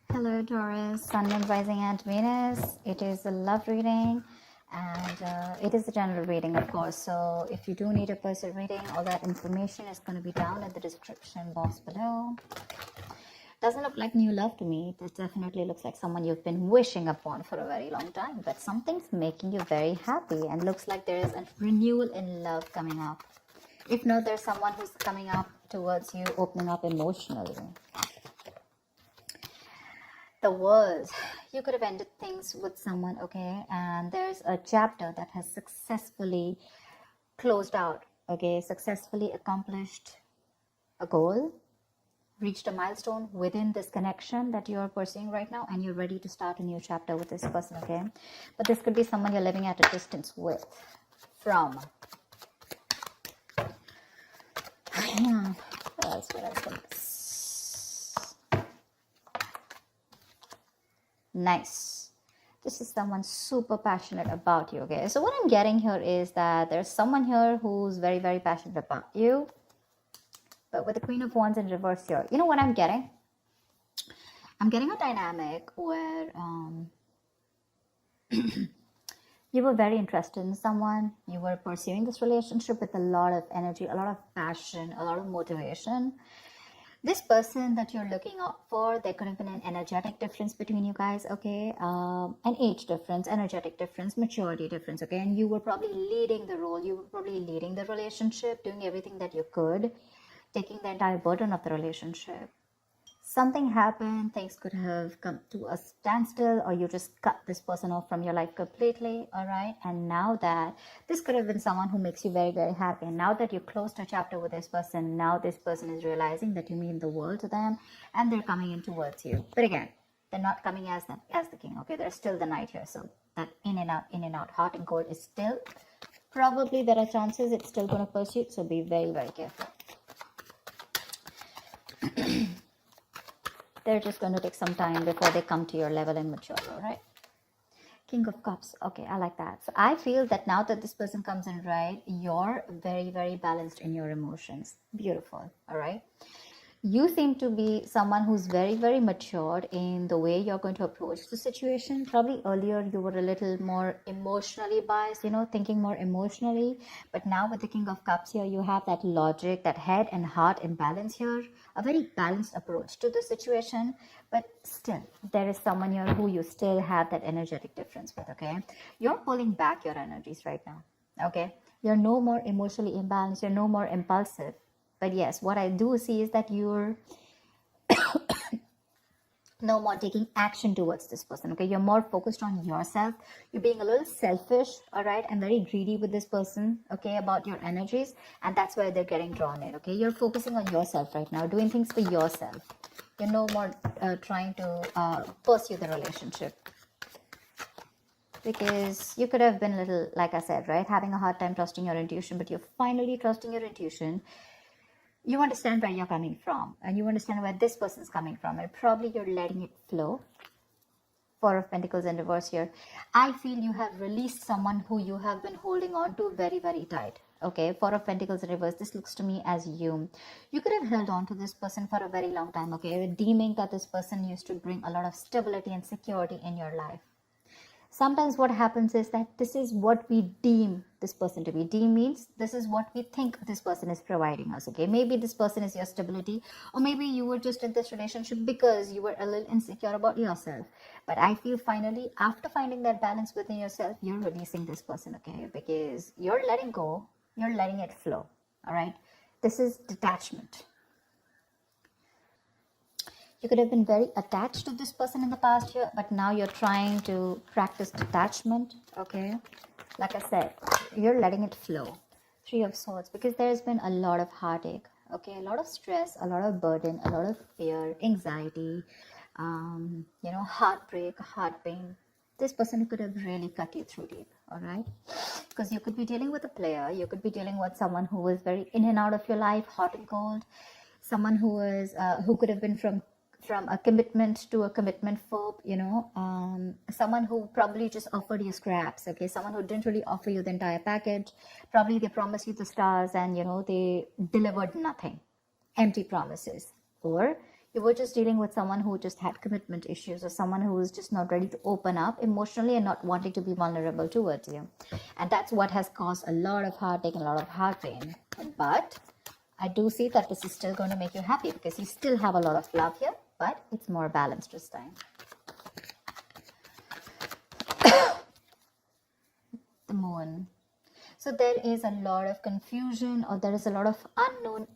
Hello Taurus, Sun, Moon, Rising and Venus. It is a love reading and it is a general reading, of course. So if you do need a personal reading, all that information is going to be down in the description box below. Doesn't look like new love to me. It definitely looks like someone you've been wishing upon for a very long time, but something's making you very happy and looks like there is a renewal in love coming up. If not, there's someone who's coming up towards you, opening up emotionally. The world, you could have ended things with someone, okay, and there's a chapter that has successfully closed out, okay, successfully accomplished a goal, reached a milestone within this connection that you're pursuing right now, and you're ready to start a new chapter with this person, okay. But this could be someone you're living at a distance with, from. What else? Nice. This is someone super passionate about you, okay. So what I'm getting here is that there's someone here who's very, very passionate about you, but with the Queen of Wands in reverse here, you know what I'm getting? I'm getting a dynamic where you were very interested in someone, you were pursuing this relationship with a lot of energy, a lot of passion, a lot of motivation. This person that you're looking out for, there could have been an energetic difference between you guys, okay, an age difference, energetic difference, maturity difference, okay, and you were probably leading the role, you were probably leading the relationship, doing everything that you could, taking the entire burden of the relationship. Something happened, things could have come to a standstill, or you just cut this person off from your life completely, all right? And now that this could have been someone who makes you very, very happy, and now that you closed a chapter with this person, now this person is realizing that you mean the world to them, and they're coming in towards you. But again, they're not coming as the king, okay? There's still the knight here, so that in and out, heart and gold is still, probably there are chances it's still going to pursue, so be very, very careful. They're just going to take some time before they come to your level and mature, all right? King of Cups. Okay, I like that. So I feel that now that this person comes in, right, you're very, very balanced in your emotions. Beautiful, all right? You seem to be someone who's very, very matured in the way you're going to approach the situation. Probably earlier you were a little more emotionally biased, you know, thinking more emotionally. But now with the King of Cups here, you have that logic, that head and heart in balance here. A very balanced approach to the situation. But still, there is someone here who you still have that energetic difference with, okay? You're pulling back your energies right now, okay? You're no more emotionally imbalanced. You're no more impulsive. But yes, what I do see is that you're no more taking action towards this person, okay? You're more focused on yourself. You're being a little selfish, all right, and very greedy with this person, okay, about your energies, and that's where they're getting drawn in, okay? You're focusing on yourself right now, doing things for yourself. You're no more trying to pursue the relationship, because you could have been a little, like I said, right, having a hard time trusting your intuition, but you're finally trusting your intuition. You understand where you're coming from, and you understand where this person's coming from, and probably you're letting it flow. Four of Pentacles in reverse here. I feel you have released someone who you have been holding on to very, very tight. Okay, Four of Pentacles in reverse. This looks to me as you could have held on to this person for a very long time, okay, deeming that this person used to bring a lot of stability and security in your life. Sometimes what happens is that this is what we deem this person to be. Deem means this is what we think this person is providing us, okay? Maybe this person is your stability, or maybe you were just in this relationship because you were a little insecure about yourself. But I feel finally, after finding that balance within yourself, you're releasing this person, okay? Because you're letting go, you're letting it flow, all right? This is detachment. You could have been very attached to this person in the past year, but now you're trying to practice detachment, okay? Like I said, you're letting it flow. Three of Swords, because there's been a lot of heartache, okay? A lot of stress, a lot of burden, a lot of fear, anxiety, you know, heartbreak, heart pain. This person could have really cut you through deep, all right? Because you could be dealing with a player, you could be dealing with someone who is very in and out of your life, hot and cold, someone who is who could have been from a commitment to a commitment phobe, you know, someone who probably just offered you scraps, okay, someone who didn't really offer you the entire package. Probably they promised you the stars and, you know, they delivered nothing, empty promises. Or you were just dealing with someone who just had commitment issues, or someone who is just not ready to open up emotionally and not wanting to be vulnerable towards you. And that's what has caused a lot of heartache and a lot of heart pain. But I do see that this is still going to make you happy, because you still have a lot of love here, but it's more balanced this time. The moon. So there is a lot of confusion, or there is a lot of unknown.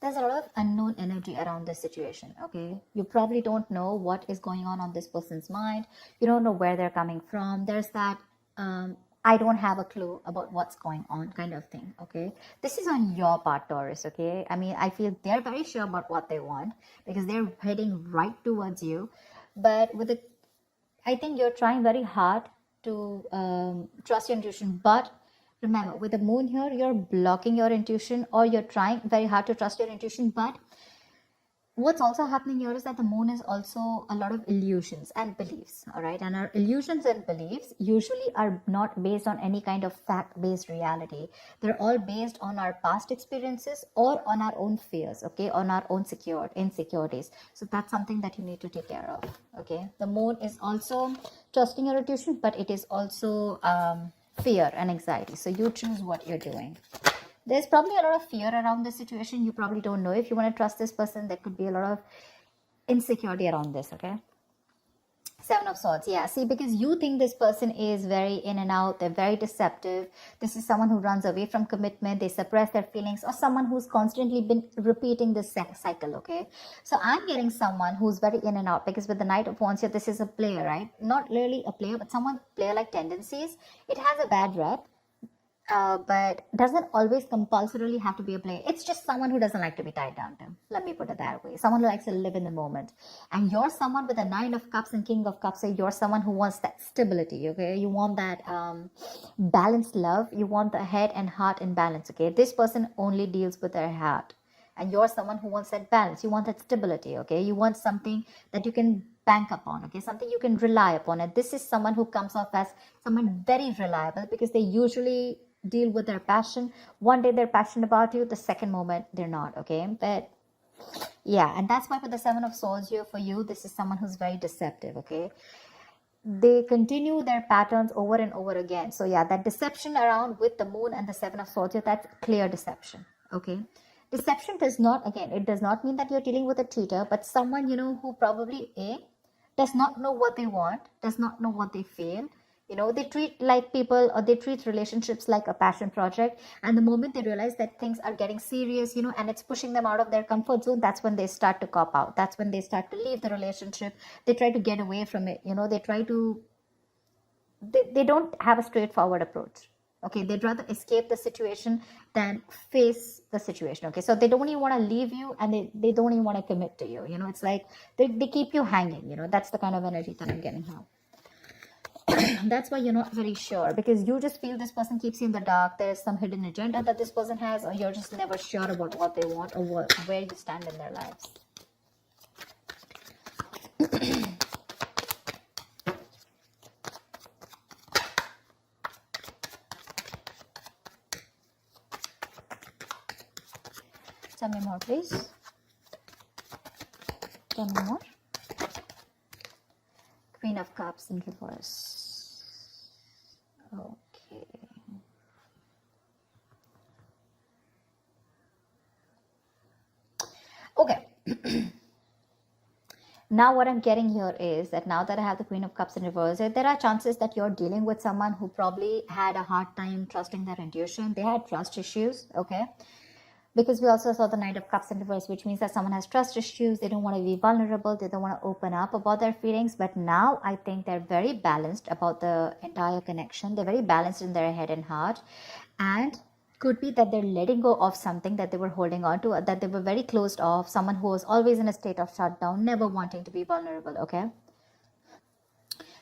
There's a lot of unknown energy around this situation, okay? You probably don't know what is going on this person's mind. You don't know where they're coming from. There's that, I don't have a clue about what's going on kind of thing, okay? This is on your part, Taurus, okay? I mean, I feel they're very sure about what they want, because they're heading right towards you. But with it, I think you're trying very hard to trust your intuition, but remember, with the moon here, you're blocking your intuition, or you're trying very hard to trust your intuition. But what's also happening here is that the moon is also a lot of illusions and beliefs, all right? And our illusions and beliefs usually are not based on any kind of fact-based reality. They're all based on our past experiences or on our own fears, okay? On our own insecurities. So that's something that you need to take care of, okay? The moon is also trusting your intuition, but it is also fear and anxiety. So you choose what you're doing. There's probably a lot of fear around this situation. You probably don't know if you want to trust this person. There could be a lot of insecurity around this, okay? Seven of Swords, yeah. See, because you think this person is very in and out, they're very deceptive. This is someone who runs away from commitment, they suppress their feelings, or someone who's constantly been repeating this cycle, okay? So I'm getting someone who's very in and out, because with the Knight of Wands here, this is a player, right? Not really a player, but someone player-like tendencies. It has a bad rep. But doesn't always compulsorily have to be a player. It's just someone who doesn't like to be tied down to. Let me put it that way. Someone who likes to live in the moment. And you're someone with a Nine of Cups and King of Cups. So you're someone who wants that stability, okay? You want that balanced love. You want the head and heart in balance, okay? This person only deals with their heart. And you're someone who wants that balance. You want that stability, okay? You want something that you can bank upon, okay? Something you can rely upon. And this is someone who comes off as someone very reliable, because they usually deal with their passion. One day they're passionate about you, the second moment they're not, okay? But yeah, and that's why for the Seven of Swords here, for you, this is someone who's very deceptive, okay? They continue their patterns over and over again. So yeah, that deception around with the moon and the Seven of Swords here, that's clear deception, okay? Deception does not, again, it does not mean that you're dealing with a cheater, but someone, you know, who probably does not know what they want, does not know what they feel. You know, they treat like people, or they treat relationships like a passion project. And the moment they realize that things are getting serious, you know, and it's pushing them out of their comfort zone, that's when they start to cop out. That's when they start to leave the relationship. They try to get away from it. You know, they try to, they don't have a straightforward approach. Okay, they'd rather escape the situation than face the situation. Okay, so they don't even want to leave you, and they don't even want to commit to you. You know, it's like they keep you hanging. You know, that's the kind of energy that I'm getting now. That's why you're not very sure, because you just feel this person keeps you in the dark. There's some hidden agenda that this person has, or you're just never sure about what they want, or where you stand in their lives. Tell me more, please. Tell me more. Queen of Cups in reverse. Okay. Okay. Now what I'm getting here is that now that I have the Queen of Cups in reverse, there are chances that you're dealing with someone who probably had a hard time trusting their intuition. They had trust issues, okay? Because we also saw the Knight of Cups in reverse, which means that someone has trust issues. They don't want to be vulnerable. They don't want to open up about their feelings. But now I think they're very balanced about the entire connection. They're very balanced in their head and heart. And could be that they're letting go of something that they were holding on to, that they were very closed off. Someone who was always in a state of shutdown, never wanting to be vulnerable, okay?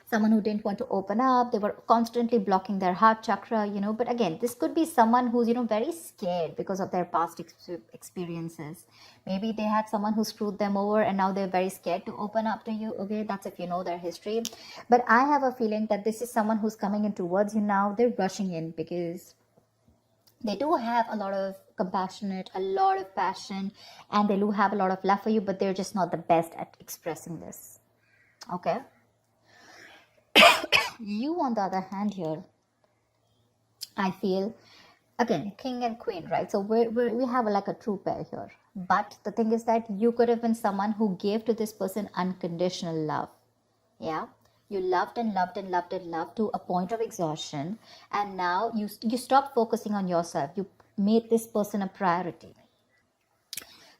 Someone who didn't want to open up. They were constantly blocking their heart chakra, you know. But again, this could be someone who's, you know, very scared because of their past experiences. Maybe they had someone who screwed them over, and now they're very scared to open up to you, okay? That's if you know their history. But I have a feeling that this is someone who's coming in towards you now. They're rushing in because They do have a lot of compassionate, a lot of passion, and they do have a lot of love for you, but they're just not the best at expressing this. Okay. You, on the other hand, here, I feel, again, king and queen, right? So we have like a true pair here. But the thing is that you could have been someone who gave to this person unconditional love. Yeah. You loved and loved and loved and loved to a point of exhaustion. And now you stopped focusing on yourself. You made this person a priority.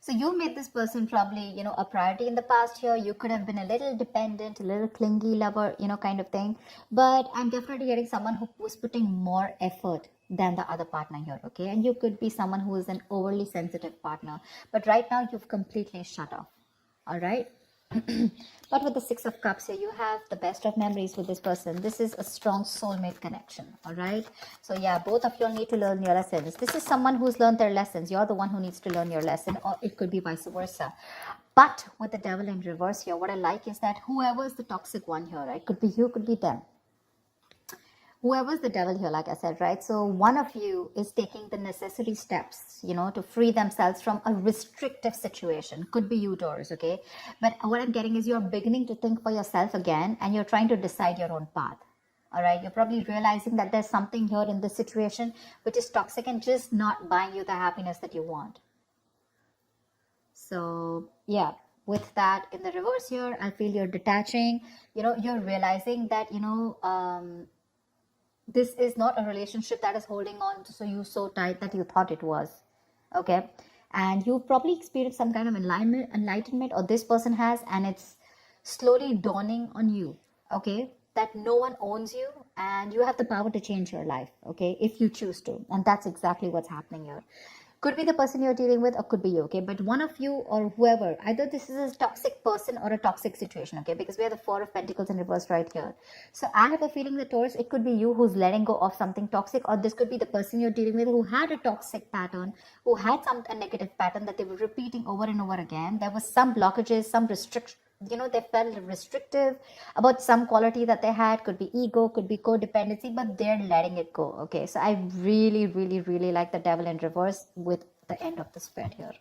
So you made this person probably, a priority in the past year. You could have been a little dependent, a little clingy lover, kind of thing. But I'm definitely getting someone who was putting more effort than the other partner here, okay? And you could be someone who is an overly sensitive partner. But right now, you've completely shut off, all right? But with the Six of Cups here, you have the best of memories with this person. This is a strong soulmate connection, all right? So yeah, both of you all need to learn your lessons. This is someone who's learned their lessons. You're the one who needs to learn your lesson, or it could be vice versa. But with the devil in reverse here, what I like is that whoever is the toxic one here, right? Could be you, could be them. Whoever's the devil here, like I said, right? So one of you is taking the necessary steps, to free themselves from a restrictive situation. Could be you, Taurus, okay? But what I'm getting is you're beginning to think for yourself again, and you're trying to decide your own path. All right, you're probably realizing that there's something here in this situation which is toxic and just not buying you the happiness that you want. So yeah, with that in the reverse here, I feel you're detaching. You're realizing that this is not a relationship that is holding on to you so tight that you thought it was, okay? And you've probably experienced some kind of enlightenment, or this person has, and it's slowly dawning on you, okay, that no one owns you and you have the power to change your life, okay, if you choose to. And that's exactly what's happening here. Could be the person you're dealing with, or could be you, okay? But one of you or whoever, either this is a toxic person or a toxic situation, okay? Because we have the Four of Pentacles in reverse right here. So I have a feeling that, Taurus, it could be you who's letting go of something toxic, or this could be the person you're dealing with who had a toxic pattern, who had a negative pattern that they were repeating over and over again. There was some blockages, some restriction. They felt restrictive about some quality that they had. Could be ego, could be codependency, but they're letting it go, okay? So I really, really, really like the devil in reverse with the end of the spread here.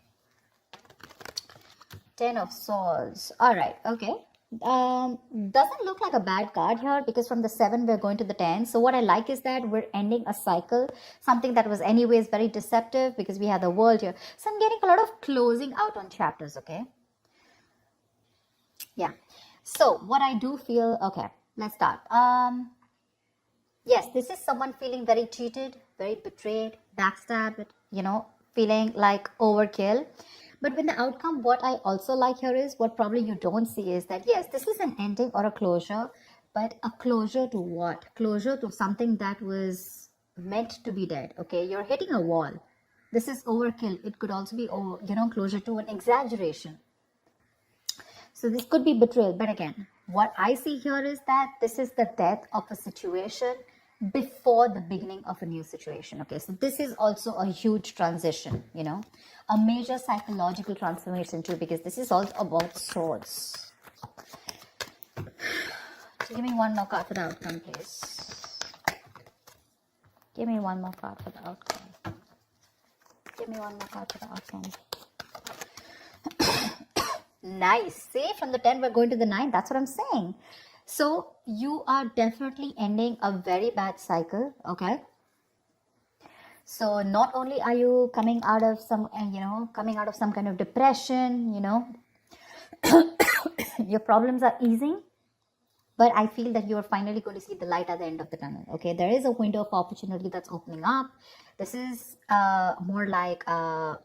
10 of Swords. All right, okay. Doesn't look like a bad card here, because from the 7 we're going to the 10. So what I like is that we're ending a cycle, something that was anyways very deceptive, because we had the World here. So I'm getting a lot of closing out on chapters, okay? Yeah. So what I do feel, okay, let's start. Yes, this is someone feeling very cheated, very betrayed, backstabbed, feeling like overkill. But when the outcome, what I also like here is, what probably you don't see is that, yes, this is an ending or a closure, but a closure to what? Closure to something that was meant to be dead, okay? You're hitting a wall. This is overkill. It could also be, closure to an exaggeration. So this could be betrayal. But again, what I see here is that this is the death of a situation before the beginning of a new situation. Okay, so this is also a huge transition, a major psychological transformation too, because this is also about swords. So give me one more card for the outcome, please. Give me one more card for the outcome. Give me one more card for the outcome. Nice. See, from the 10 we're going to the 9. That's what I'm saying. So you are definitely ending a very bad cycle, okay? So not only are you coming out of some kind of depression, your problems are easing, but I feel that you're finally going to see the light at the end of the tunnel, okay? There is a window of opportunity that's opening up. This is more like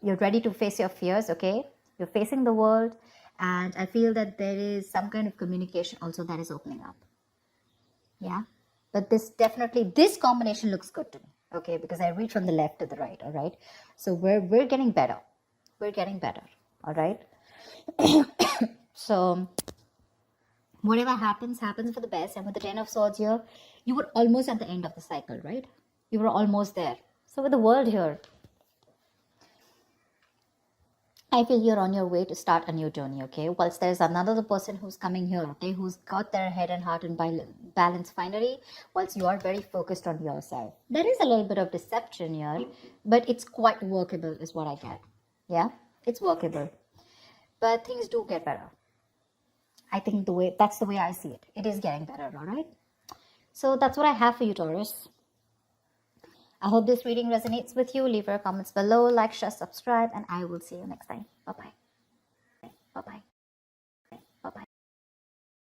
you're ready to face your fears, okay? You're facing the world. And I feel that there is some kind of communication also that is opening up. Yeah. But this combination looks good to me. Okay. Because I read from the left to the right. All right. So we're getting better. We're getting better. All right. So whatever happens for the best. And with the 10 of Swords here, you were almost at the end of the cycle, right? You were almost there. So with the World here, I feel you're on your way to start a new journey, okay? Whilst there's another person who's coming here, okay, who's got their head and heart in balance finally, whilst you are very focused on yourself. There is a little bit of deception here, but it's quite workable, is what I get. Yeah, it's workable. But things do get better. I think that's the way I see it. It is getting better, all right? So that's what I have for you, Taurus. I hope this reading resonates with you. Leave your comments below, like, share, subscribe, and I will see you next time. Bye-bye. Bye-bye.